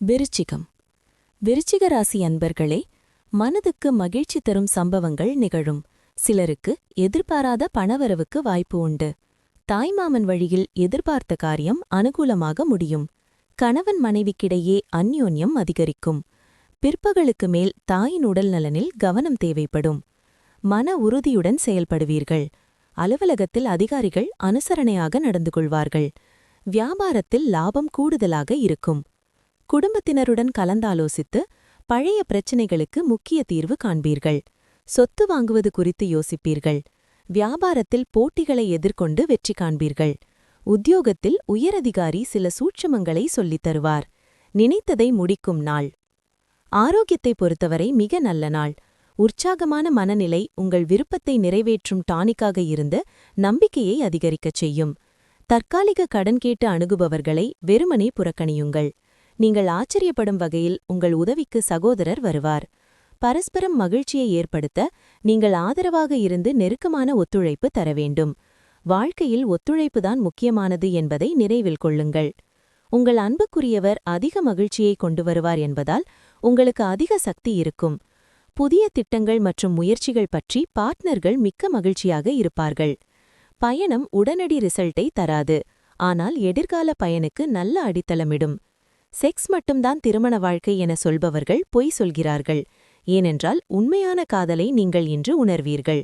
விருச்சிகம். விருச்சிக ராசி அன்பர்களே, மனதுக்கு மகிழ்ச்சி தரும் சம்பவங்கள் நிகழும். சிலருக்கு எதிர்பாராத பணவரவுக்கு வாய்ப்பு உண்டு. தாய்மாமன் வழியில் எதிர்பார்த்த காரியம் அனுகூலமாக முடியும். கணவன் மனைவிக்கிடையே அந்யோன்யம் அதிகரிக்கும். பிற்பகலுக்கு மேல் தாயின் உடல் நலனில் கவனம் தேவைப்படும். மன உறுதியுடன் செயல்படுவீர்கள். அலுவலகத்தில் அதிகாரிகள் அனுசரணையாக நடந்து கொள்வார்கள். வியாபாரத்தில் லாபம் கூடுதலாக இருக்கும். குடும்பத்தினருடன் கலந்தாலோசித்து பழைய பிரச்சினைகளுக்கு முக்கிய தீர்வு காண்பீர்கள். சொத்து வாங்குவது குறித்து யோசிப்பீர்கள். வியாபாரத்தில் போட்டிகளை எதிர்கொண்டு வெற்றி காண்பீர்கள். உத்தியோகத்தில் உயரதிகாரி சில சூட்சமங்களை சொல்லித் தருவார். நினைத்ததை முடிக்கும் நாள். ஆரோக்கியத்தை பொறுத்தவரை மிக நல்ல நாள். உற்சாகமான மனநிலை உங்கள் விருப்பத்தை நிறைவேற்றும் டானிக்காக இருந்து நம்பிக்கையை அதிகரிக்கச் செய்யும். தற்காலிக கடன் கேட்டு அணுகுபவர்களை வெறுமனே புறக்கணியுங்கள். நீங்கள் ஆச்சரியப்படும் வகையில் உங்கள் உதவிக்கு சகோதரர் வருவார். பரஸ்பரம் மகிழ்ச்சியை ஏற்படுத்த நீங்கள் ஆதரவாக இருந்து நெருக்கமான ஒத்துழைப்பு தர வேண்டும். வாழ்க்கையில் ஒத்துழைப்புதான் முக்கியமானது என்பதை நினைவில் கொள்ளுங்கள். உங்கள் அன்புக்குரியவர் அதிக மகிழ்ச்சியை கொண்டு வருவார் என்பதால் உங்களுக்கு அதிக சக்தி இருக்கும். புதிய திட்டங்கள் மற்றும் முயற்சிகள் பற்றி பார்ட்னர்கள் மிக்க மகிழ்ச்சியாக இருப்பார்கள். பயணம் உடனடி ரிசல்ட்டை தராது, ஆனால் எதிர்கால பயனுக்கு நல்ல அடித்தளமிடும். செக்ஸ் மட்டும்தான் திருமண வாழ்க்கை என சொல்பவர்கள் பொய் சொல்கிறார்கள். ஏனென்றால் உண்மையான காதலை நீங்கள் இன்று உணர்வீர்கள்.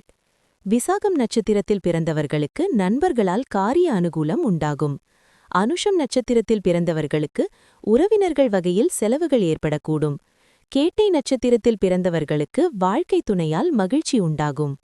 விசாகம் நட்சத்திரத்தில் பிறந்தவர்களுக்கு நண்பர்களால் காரிய அனுகூலம் உண்டாகும். அனுஷம் நட்சத்திரத்தில் பிறந்தவர்களுக்கு உறவினர்கள் வகையில் செலவுகள் ஏற்படக்கூடும். கேட்டை நட்சத்திரத்தில் பிறந்தவர்களுக்கு வாழ்க்கை துணையால் மகிழ்ச்சி உண்டாகும்.